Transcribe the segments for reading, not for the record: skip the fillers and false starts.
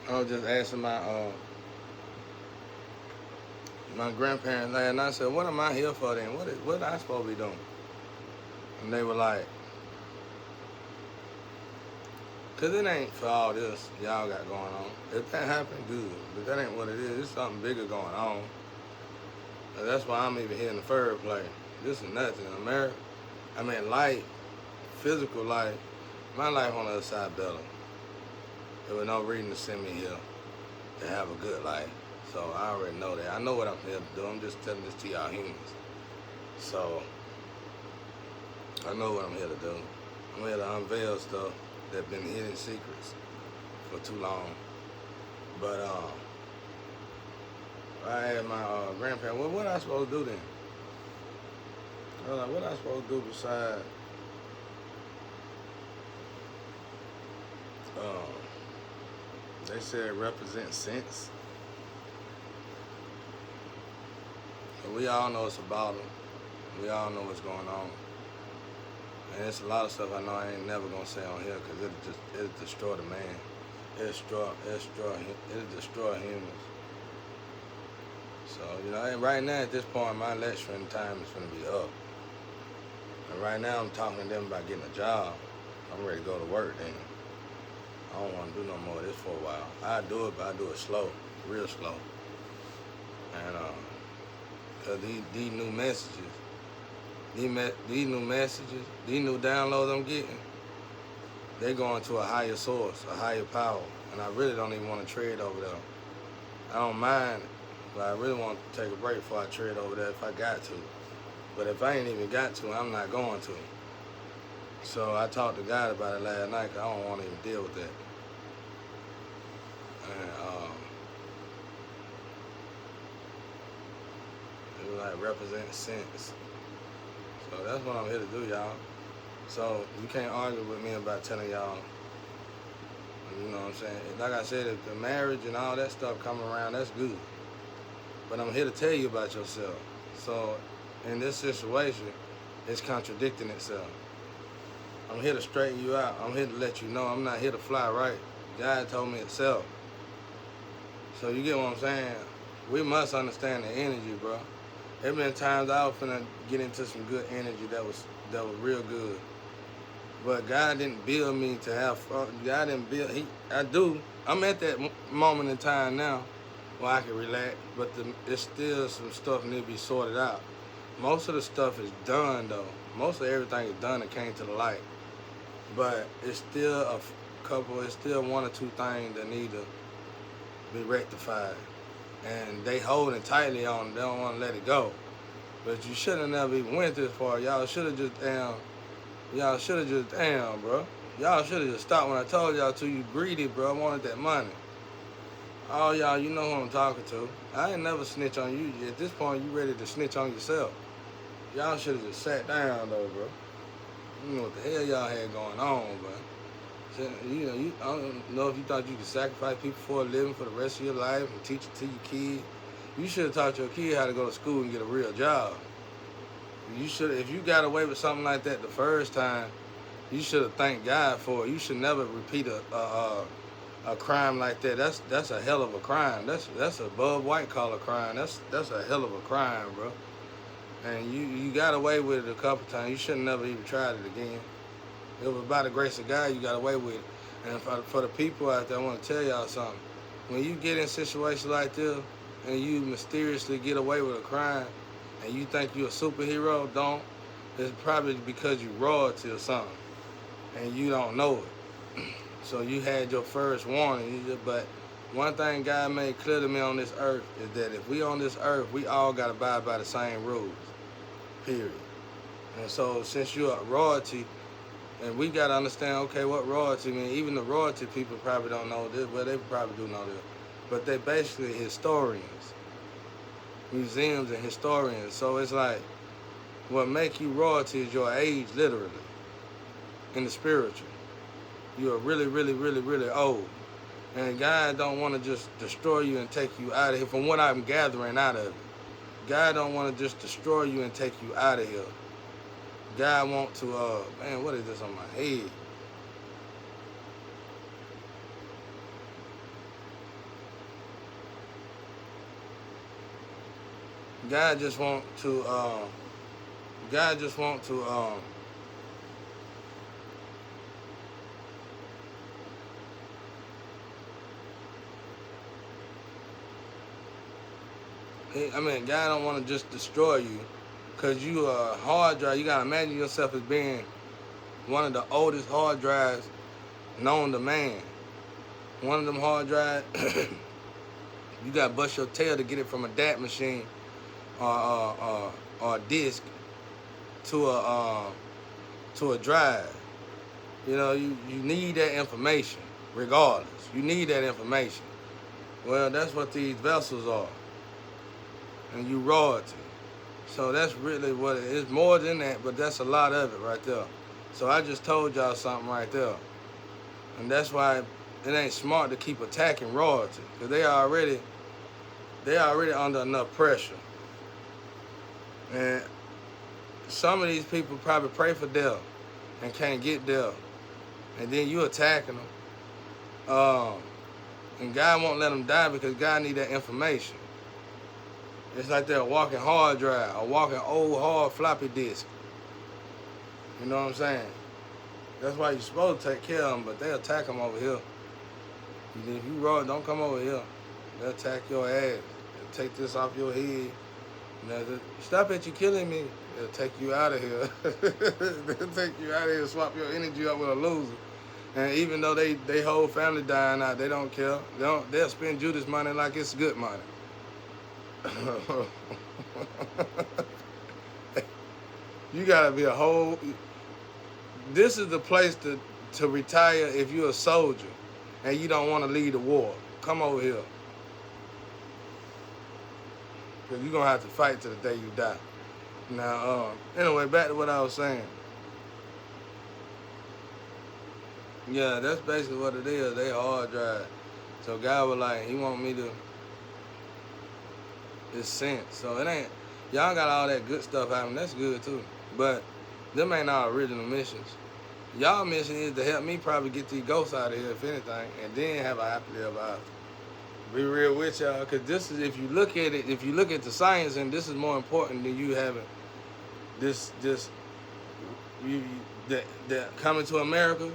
I was just asking my grandparents last night. I said, "What am I here for then? What I supposed to be doing?" And they were like, "Cause it ain't for all this y'all got going on. If that happened, good. But that ain't what it is. It's something bigger going on. And that's why I'm even here in the first place. This is nothing. America. I mean, life, physical life. My life on the other side better. There was no reason to send me here to have a good life. So I already know that. I know what I'm here to do. I'm just telling this to y'all humans. So I know what I'm here to do. I'm here to unveil stuff that been hidden secrets for too long. But I had my grandparents. What I supposed to do then? I was like, what I supposed to do besides they said represent sense. But we all know it's about them. We all know what's going on. And it's a lot of stuff I know I ain't never gonna say on here because it'll destroy the man. It'll destroy humans. So, you know, and right now at this point my lecturing time is gonna be up. And right now I'm talking to them about getting a job. I'm ready to go to work then. I don't want to do no more of this for a while. I do it, but I do it slow, real slow. And cause these new messages, these new downloads I'm getting, they going to a higher source, a higher power, and I really don't even want to tread over there. I don't mind, but I really want to take a break before I tread over there if I got to. But if I ain't even got to, I'm not going to. So I talked to God about it last night because I don't want to even deal with that. And it was like represent sense. So that's what I'm here to do, y'all. So you can't argue with me about telling y'all, you know what I'm saying? Like I said, if the marriage and all that stuff come around, that's good. But I'm here to tell you about yourself. So in this situation, it's contradicting itself. I'm here to straighten you out. I'm here to let you know I'm not here to fly right. God told me itself. So you get what I'm saying? We must understand the energy, bro. There been times I was finna get into some good energy that was real good. But God didn't build me to have fun. God didn't build, I do. I'm at that moment in time now where I can relax, but there's still some stuff need to be sorted out. Most of the stuff is done though. Most of everything is done and came to the light. But it's still it's still one or two things that need to be rectified. And they holding tightly on it. They don't want to let it go. But you should have never even went this far. Y'all should have just bro. Y'all should have just stopped when I told y'all to. You greedy, bro. I wanted that money. All y'all, you know who I'm talking to. I ain't never snitch on you. At this point, you ready to snitch on yourself. Y'all should have just sat down, though, bro. You know what the hell y'all had going on, bro. You know, I don't know if you thought you could sacrifice people for a living for the rest of your life and teach it to your kid. You should have taught your kid how to go to school and get a real job. You should, if you got away with something like that the first time, you should have thanked God for it. You should never repeat a crime like that. That's a hell of a crime. That's above white collar crime. That's a hell of a crime, bro. And you got away with it a couple times. You should never even tried it again. It was by the grace of God you got away with it. And for the people out there, I want to tell y'all something. When you get in situations like this and you mysteriously get away with a crime and you think you're a superhero, it's probably because you royalty or something and you don't know it. So you had your first warning. But one thing God made clear to me on this earth is that if we on this earth, we all got to abide by the same rules, period. And so since you're a royalty, and we got to understand, okay, what royalty means. Even the royalty people probably don't know this, but they probably do know this. But they basically historians, museums and historians. So it's like, what make you royalty is your age, literally, in the spiritual. You are really, really, really, really old. And God don't want to just destroy you and take you out of here. From what I'm gathering out of it, God don't want to just destroy you and take you out of here. God want to, man, what is this on my head? God just want to God just want to God don't want to just destroy you because you are a hard drive. You gotta imagine yourself as being one of the oldest hard drives known to man. One of them hard drives, you gotta bust your tail to get it from a DAT machine or a disc to a drive. You know, you need that information regardless. You need that information. Well, that's what these vessels are. And you royalty. So that's really what it is. More than that, but that's a lot of it right there. So I just told y'all something right there. And that's why it ain't smart to keep attacking royalty. Because they already under enough pressure. And some of these people probably pray for death and can't get death. And then you attacking them. And God won't let them die because God need that information. It's like they're a walking hard drive, a walking old hard floppy disk. You know what I'm saying? That's why you're supposed to take care of them, but they attack them over here. If you raw, don't come over here. They'll attack your ass. They'll take this off your head. Stop it, you killing me. They'll take you out of here. They'll take you out of here and swap your energy up with a loser. And even though they whole family dying out, they don't care. They'll spend Judas money like it's good money. You gotta be a whole. This is the place to retire if you're a soldier and you don't want to lead the war. Come over here, because you're gonna have to fight to the day you die. Now, anyway, back to what I was saying. Yeah, that's basically what it is. They hard drive. So God was like, He want me to. It's sent. So it ain't. Y'all got all that good stuff happening. That's good too. But them ain't our original missions. Y'all mission is to help me probably get these ghosts out of here, if anything, and then have a happily ever after. Be real with y'all, because this is, if you look at it, if you look at the science, and this is more important than you having the coming to America,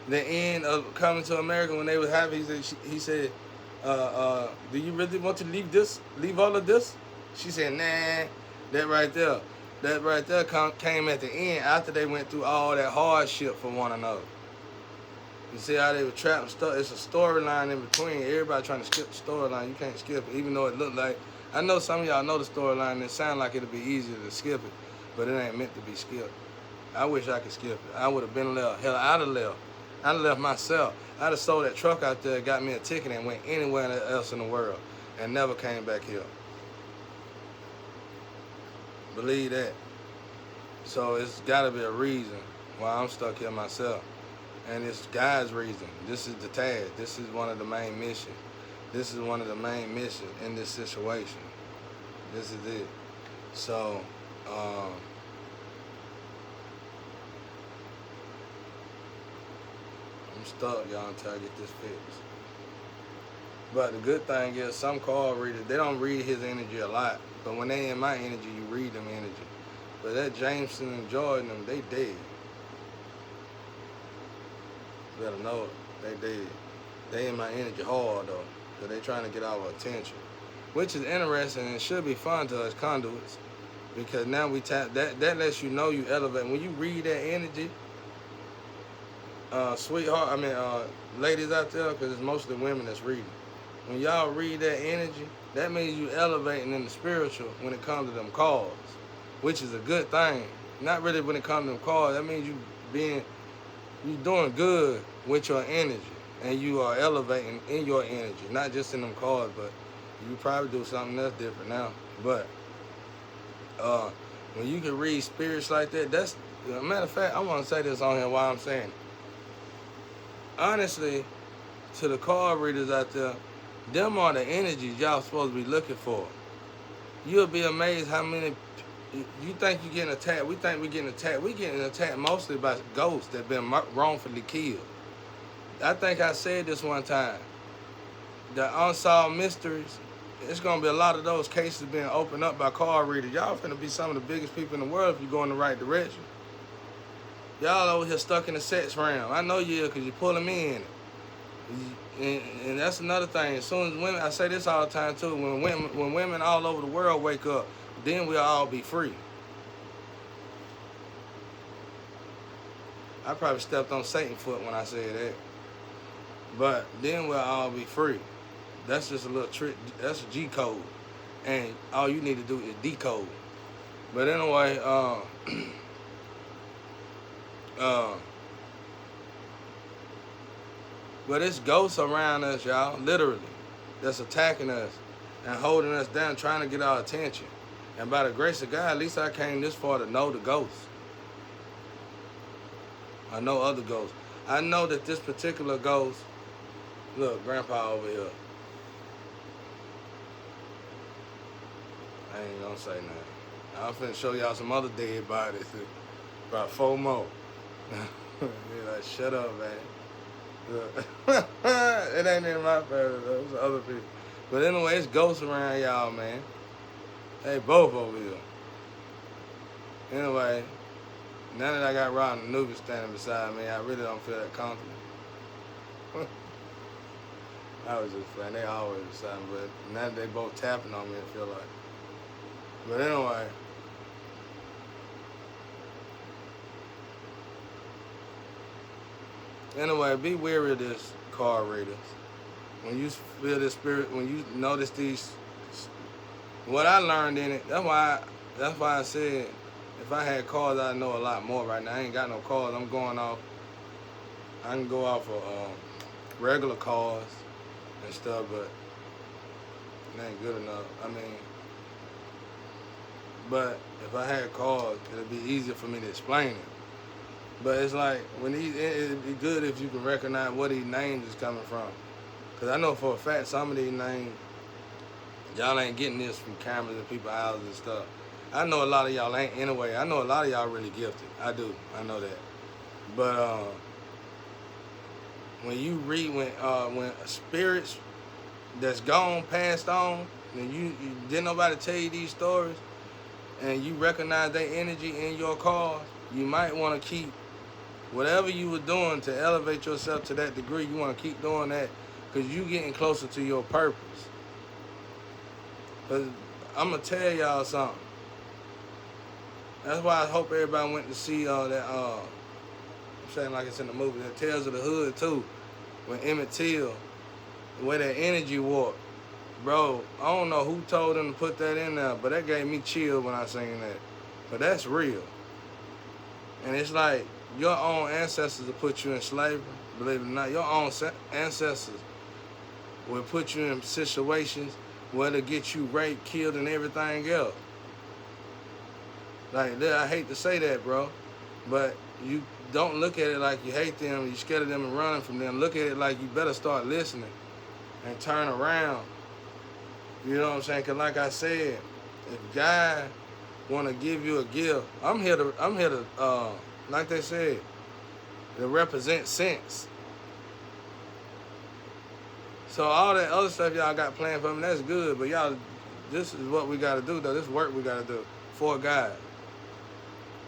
the end of coming to America when they was happy. He said, do you really want to leave all of this? She said, nah. That right there came at the end after they went through all that hardship for one another. You see how they were trapped and stuff? It's a storyline in between. Everybody trying to skip the storyline. You can't skip it, even though it looked like. I know some of y'all know the storyline and it sounds like it'll be easier to skip it, but it ain't meant to be skipped. I wish I could skip it. I would have been left. Hell, I'd have left. I'd have left myself. I'd have sold that truck out there, got me a ticket, and went anywhere else in the world and never came back here. Believe that. So it's got to be a reason why I'm stuck here myself. And it's God's reason. This is the task. This is one of the main missions. This is one of the main missions in this situation. This is it. So, I'm stuck, y'all, until I get this fixed. But the good thing is some card readers, they don't read his energy a lot. But when they in my energy, you read them energy. But that Jameson and Jordan, they dead. You better know it. They dead. They in my energy hard, though. Because they trying to get our attention. Which is interesting and should be fun to us conduits. Because now we tap, that lets you know you elevate. When you read that energy, sweetheart, ladies out there, because it's mostly women that's reading. When y'all read that energy, that means you elevating in the spiritual when it comes to them calls, which is a good thing. Not really when it comes to them calls. That means you doing good with your energy, and you are elevating in your energy, not just in them calls, but you probably do something that's different now. But when you can read spirits like that, that's a matter of fact. I want to say this on here while I'm saying it. Honestly, to the card readers out there, them are the energies y'all supposed to be looking for. You'll be amazed how many. You think you're getting attacked. We think we're getting attacked. We're getting attacked mostly by ghosts that have been wrongfully killed. I think I said this one time. The unsolved mysteries it's gonna be a lot of those cases being opened up by card readers. Y'all finna be some of the biggest people in the world if you go in the right direction. Y'all over here stuck in the sex realm. I know you is because you pulling me in it. And that's another thing. As soon as women, I say this all the time too, when women all over the world wake up, then we'll all be free. I probably stepped on Satan's foot when I said that. But then we'll all be free. That's just a little trick. That's a G code. And all you need to do is decode. But anyway, but it's ghosts around us, y'all, literally, that's attacking us and holding us down, trying to get our attention. And by the grace of God, at least I came this far to know the ghosts. I know other ghosts. I know that this particular ghost, look, Grandpa over here. I ain't gonna say nothing. I'm finna show y'all some other dead bodies. About 4 more. You're like, shut up, man. Look. It ain't in my family, though. It's other people. But anyway, it's ghosts around y'all, man. They both over here. Anyway, now that I got Ron and Anubis standing beside me, I really don't feel that comfortable. I was just playing. They always beside me, but now that they both tapping on me, I feel like. But anyway, be wary of this card readers. When you feel this spirit, when you notice these, what I learned in it, that's why I said, if I had cards, I'd know a lot more right now. I ain't got no cards. I'm going off, I can go off of regular cards and stuff, but it ain't good enough. I mean, but if I had cards, it'd be easier for me to explain it. But it's like, it'd be good if you can recognize where these names is coming from. Because I know for a fact some of these names, y'all ain't getting this from cameras and people's houses and stuff. I know a lot of y'all ain't anyway. I know a lot of y'all really gifted. I do. I know that. But when you read, when spirits that's gone, passed on, and you didn't nobody tell you these stories, and you recognize their energy in your card, you might want to keep whatever you were doing to elevate yourself to that degree. You want to keep doing that because you getting closer to your purpose. But I'm going to tell y'all something. That's why I hope everybody went to see that, I'm saying like it's in the movie, that Tales of the Hood too, when Emmett Till, the way that energy warped. Bro, I don't know who told them to put that in there, but that gave me chill when I seen that. But that's real. And it's like your own ancestors will put you in slavery, believe it or not. Your own ancestors will put you in situations where to get you raped, killed, and everything else. Like, I hate to say that, bro, but you don't look at it like you hate them, you're scared of them and running from them. Look at it like you better start listening and turn around. You know what I'm saying? Because like I said, if God want to give you a gift, I'm here to like they said, to represent sense. So all that other stuff y'all got planned for me, that's good. But y'all, this is what we got to do, though. This work we got to do for God.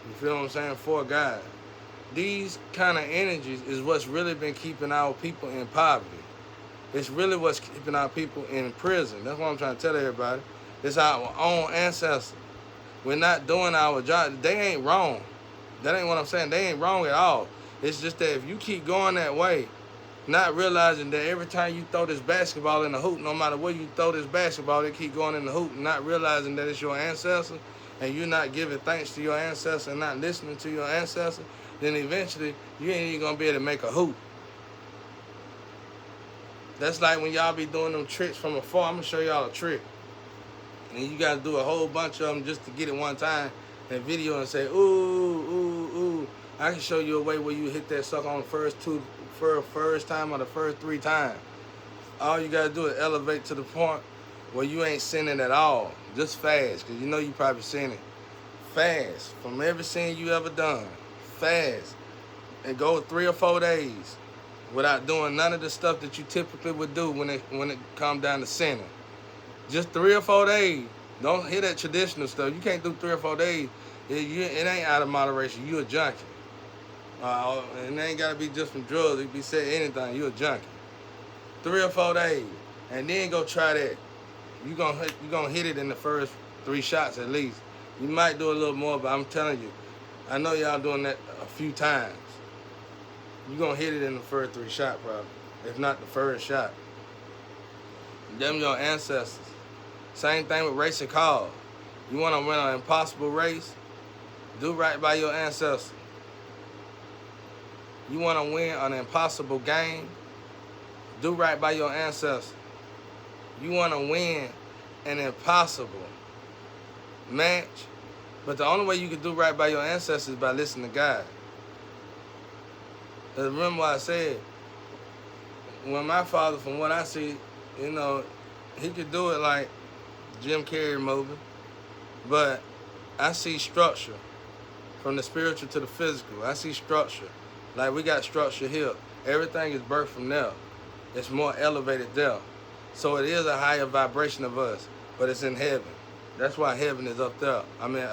You feel what I'm saying? For God. These kind of energies is what's really been keeping our people in poverty. It's really what's keeping our people in prison. That's what I'm trying to tell everybody. It's our own ancestors. We're not doing our job. They ain't wrong. That ain't what I'm saying. They ain't wrong at all. It's just that if you keep going that way, not realizing that every time you throw this basketball in the hoop, no matter where you throw this basketball, they keep going in the hoop, not realizing that it's your ancestor, and you're not giving thanks to your ancestor and not listening to your ancestor, then eventually you ain't even going to be able to make a hoop. That's like when y'all be doing them tricks from afar. I'm going to show y'all a trick. And you got to do a whole bunch of them just to get it one time and video and say, ooh, ooh, ooh. I can show you a way where you hit that sucker on the first time or the first 3 times. All you got to do is elevate to the point where you ain't sinning at all. Just fast, because you know you probably sinning. Fast, from every sin you ever done. Fast. And go 3 or 4 days without doing none of the stuff that you typically would do when it come down to sinning. Just 3 or 4 days. Don't hit that traditional stuff. You can't do 3 or 4 days. It ain't out of moderation. You a junkie. And it ain't got to be just from drugs. It could be said anything. You a junkie. 3 or 4 days. And then go try that. You gonna hit it in the first 3 shots at least. You might do a little more, but I'm telling you, I know y'all doing that a few times. You gonna hit it in the first 3 shots probably, if not the first shot. Them your ancestors. Same thing with racing cars. You want to win an impossible race? Do right by your ancestors. You want to win an impossible game? Do right by your ancestors. You want to win an impossible match? But the only way you can do right by your ancestors is by listening to God. Because remember what I said, when my father, from what I see, you know, he could do it like Jim Carrey movie, but I see structure from the spiritual to the physical. I see structure. Like we got structure here. Everything is birthed from there. It's more elevated there. So it is a higher vibration of us, but it's in heaven. That's why heaven is up there. I mean,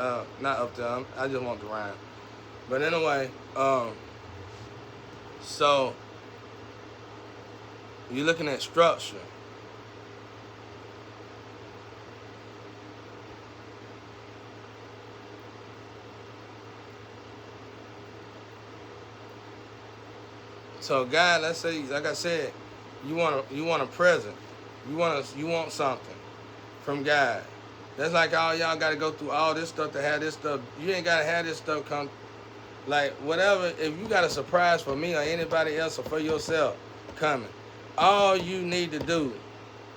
not up there. I just want to rhyme. But anyway, so you're looking at structure. So God, let's say, like I said, you want a present. You want something from God. That's like all y'all got to go through all this stuff to have this stuff. You ain't got to have this stuff come. Like whatever, if you got a surprise for me or anybody else or for yourself coming, all you need to do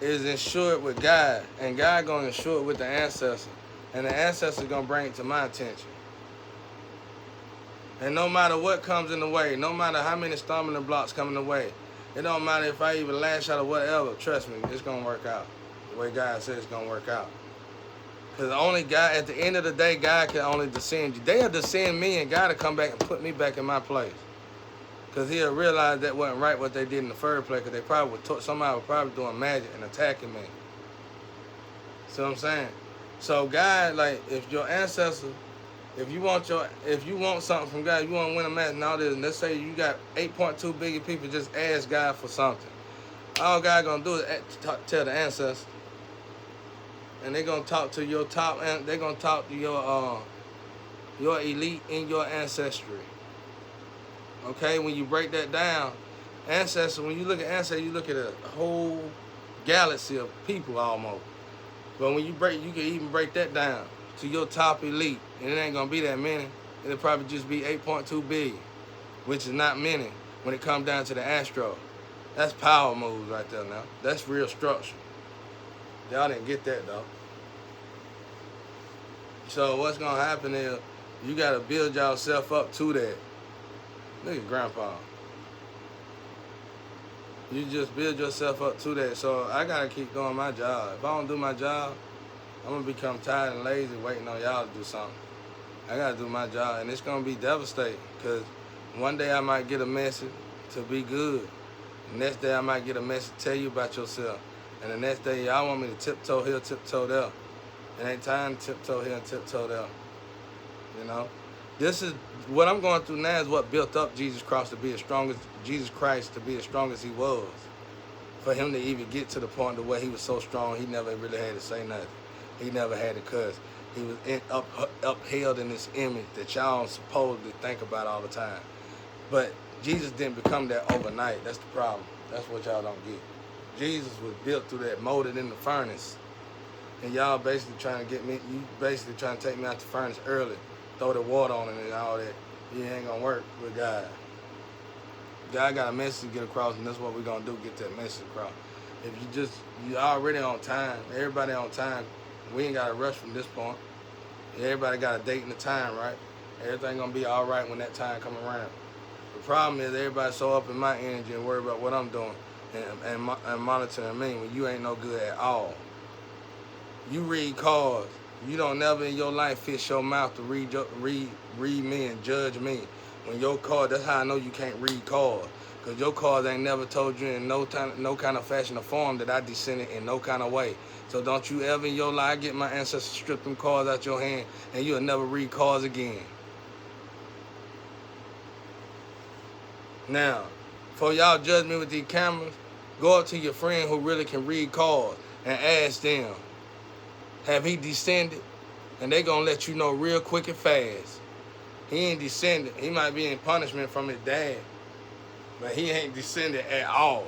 is ensure it with God, and God gonna ensure it with the ancestors, and the ancestors gonna bring it to my attention. And no matter what comes in the way, no matter how many stumbling blocks come in the way, it don't matter if I even lash out or whatever, trust me, it's going to work out. The way God says it's going to work out. Because only God, at the end of the day, God can only descend you. They'll descend me and God will come back and put me back in my place. Because he'll realize that wasn't right what they did in the first place, because they probably somebody was probably doing magic and attacking me. See what I'm saying? So God, like, if your ancestors, if you want something from God, you want to win a match and all this, and let's say you got 8.2 billion people just ask God for something. All God gonna do is tell the ancestors, and they're gonna talk to your top, and they're gonna talk to your elite in your ancestry. Okay, when you break that down, ancestors. When you look at ancestors, you look at a whole galaxy of people almost. But when you can even break that down to your top elite, and it ain't gonna be that many. It'll probably just be 8.2 billion, which is not many when it comes down to the astro. That's power moves right there now. That's real structure. Y'all didn't get that though. So what's gonna happen is you gotta build yourself up to that. Look at Grandpa. You just build yourself up to that. So I gotta keep doing my job. If I don't do my job, I'm gonna become tired and lazy waiting on y'all to do something. I gotta do my job, and it's gonna be devastating, because one day I might get a message to be good. The next day I might get a message to tell you about yourself. And the next day y'all want me to tiptoe here, tiptoe there. It ain't time to tiptoe here and tiptoe there. You know? This is what I'm going through now is what built up Jesus Christ to be as strong as he was. For him to even get to the point to where he was so strong, he never really had to say nothing. He never had to cuss. He was upheld in this image that y'all supposedly think about all the time. But Jesus didn't become that overnight. That's the problem. That's what y'all don't get. Jesus was built through that, molded in the furnace. And y'all basically trying to take me out the furnace early. Throw the water on it and all that. It ain't gonna work with God. God got a message to get across, and that's what we're gonna do, get that message across. If you already on time, everybody on time. We ain't got to rush from this point. Everybody got a date and a time, right? Everything gonna be all right when that time come around. The problem is everybody's so up in my energy and worried about what I'm doing and monitoring me when you ain't no good at all. You read cards. You don't never in your life fish your mouth to read me and judge me. When your card, that's how I know you can't read cards. Because your cards ain't never told you in no kind of fashion or form that I descended in no kind of way. So don't you ever in your life get my ancestors strip them cards out your hand and you'll never read cards again. Now, before y'all judge me with these cameras, go up to your friend who really can read cards and ask them, have he descended? And they gonna let you know real quick and fast. He ain't descended. He might be in punishment from his dad, but he ain't descended at all.